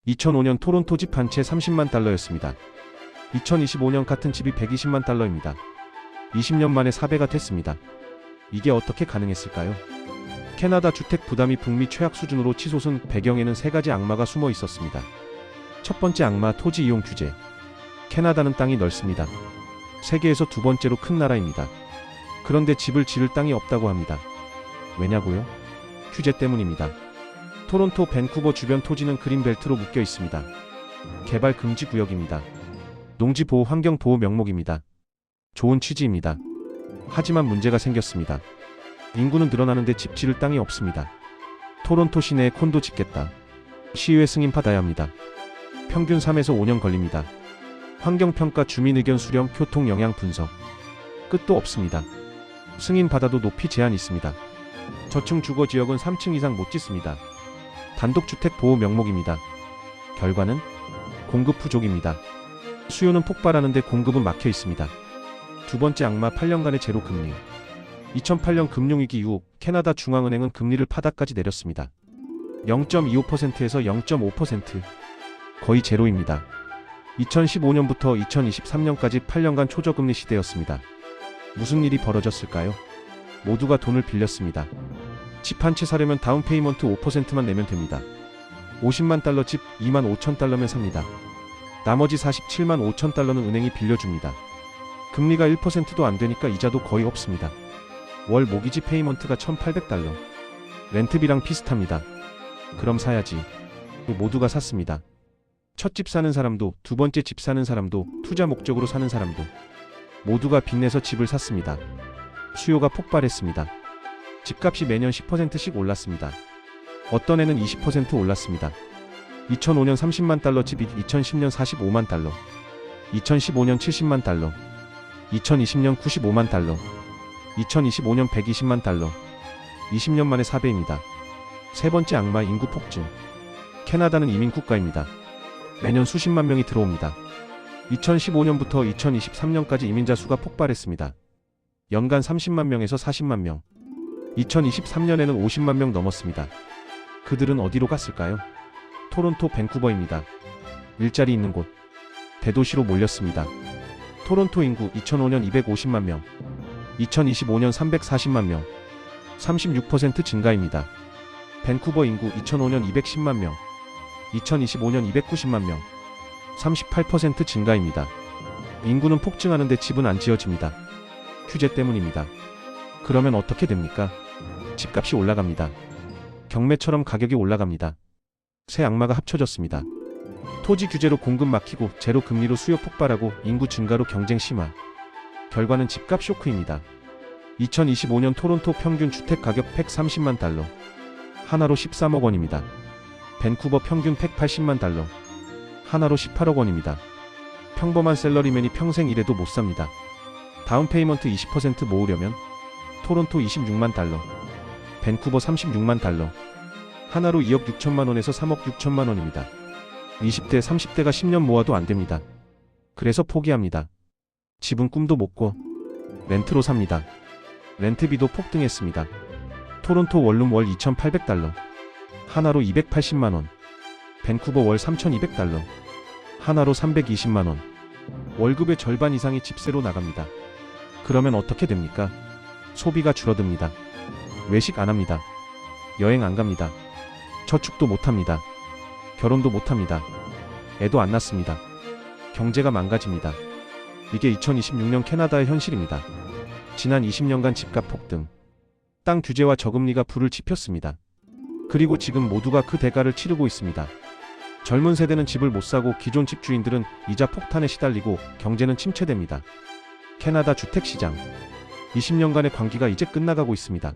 2005년 토론토 집 한 채 30만 달러였습니다. 2025년 같은 집이 120만 달러입니다. 20년 만에 4배가 됐습니다. 이게 어떻게 가능했을까요? 캐나다 주택 부담이 북미 최악 수준으로 치솟은 배경에는 세 가지 악마가 숨어 있었습니다. 첫 번째 악마, 토지 이용 규제. 캐나다는 땅이 넓습니다. 세계에서 두 번째로 큰 나라입니다. 그런데 집을 지을 땅이 없다고 합니다. 왜냐고요? 규제 때문입니다. 토론토, 밴쿠버 주변 토지는 그린벨트로 묶여 있습니다. 개발 금지 구역입니다. 농지 보호, 환경 보호 명목입니다. 좋은 취지입니다. 하지만 문제가 생겼습니다. 인구는 늘어나는데 집 지을 땅이 없습니다. 토론토 시내에 콘도 짓겠다. 시의회 승인 받아야 합니다. 평균 3에서 5년 걸립니다. 환경평가, 주민의견 수렴, 교통 영향 분석. 끝도 없습니다. 승인 받아도 높이 제한 있습니다. 저층 주거지역은 3층 이상 못 짓습니다. 단독주택 보호 명목입니다. 결과는 공급 부족입니다. 수요는 폭발하는데 공급은 막혀 있습니다. 두 번째 악마, 8년간의 제로 금리. 2008년 금융위기 이후 캐나다 중앙은행은 금리를 바닥까지 내렸습니다. 0.25%에서 0.5%, 거의 제로입니다. 2015년부터 2023년까지 8년간 초저금리 시대였습니다. 무슨 일이 벌어졌을까요? 모두가 돈을 빌렸습니다. 집 한 채 사려면 다운 페이먼트 5%만 내면 됩니다. 50만 달러 집 2만 5천 달러면 삽니다. 나머지 47만 5천 달러는 은행이 빌려줍니다. 금리가 1%도 안 되니까 이자도 거의 없습니다. 월 모기지 페이먼트가 1,800달러. 렌트비랑 비슷합니다. 그럼 사야지. 모두가 샀습니다. 첫 집 사는 사람도, 두 번째 집 사는 사람도, 투자 목적으로 사는 사람도 모두가 빚내서 집을 샀습니다. 수요가 폭발했습니다. 집값이 매년 10%씩 올랐습니다. 어떤 해는 20% 올랐습니다. 2005년 30만 달러 집이 2010년 45만 달러, 2015년 70만 달러, 2020년 95만 달러, 2025년 120만 달러. 20년 만에 4배입니다. 세 번째 악마, 인구 폭증. 캐나다는 이민 국가입니다. 매년 수십만 명이 들어옵니다. 2015년부터 2023년까지 이민자 수가 폭발했습니다. 연간 30만 명에서 40만 명. 2023년에는 50만 명 넘었습니다. 그들은 어디로 갔을까요? 토론토, 밴쿠버입니다. 일자리 있는 곳. 대도시로 몰렸습니다. 토론토 인구 2005년 250만 명, 2025년 340만 명, 36% 증가입니다. 밴쿠버 인구 2005년 210만 명, 2025년 290만 명, 38% 증가입니다. 인구는 폭증하는데 집은 안 지어집니다. 규제 때문입니다. 그러면 어떻게 됩니까? 집값이 올라갑니다. 경매처럼 가격이 올라갑니다. 새 악마가 합쳐졌습니다. 토지 규제로 공급 막히고 제로 금리로 수요 폭발하고 인구 증가로 경쟁 심화. 결과는 집값 쇼크입니다. 2025년 토론토 평균 주택 가격 130만 달러. 하나로 13억 원입니다. 밴쿠버 평균 180만 달러. 하나로 18억 원입니다. 평범한 셀러리맨이 평생 일해도 못 삽니다. 다운 페이먼트 20% 모으려면 토론토 26만 달러, 밴쿠버 36만 달러. 하나로 2억 6천만 원에서 3억 6천만 원입니다. 20대, 30대가 10년 모아도 안 됩니다. 그래서 포기합니다. 집은 꿈도 못 꿔. 렌트로 삽니다. 렌트비도 폭등했습니다. 토론토 원룸 월 2,800달러. 하나로 280만 원. 밴쿠버 월 3,200달러. 하나로 320만 원. 월급의 절반 이상이 집세로 나갑니다. 그러면 어떻게 됩니까? 소비가 줄어듭니다. 외식 안 합니다. 여행 안 갑니다. 저축도 못 합니다. 결혼도 못 합니다. 애도 안 낳습니다. 경제가 망가집니다. 이게 2026년 캐나다의 현실입니다. 지난 20년간 집값 폭등, 땅 규제와 저금리가 불을 지폈습니다. 그리고 지금 모두가 그 대가를 치르고 있습니다. 젊은 세대는 집을 못 사고 기존 집주인들은 이자 폭탄에 시달리고 경제는 침체됩니다. 캐나다 주택시장 20년간의 광기가 이제 끝나가고 있습니다.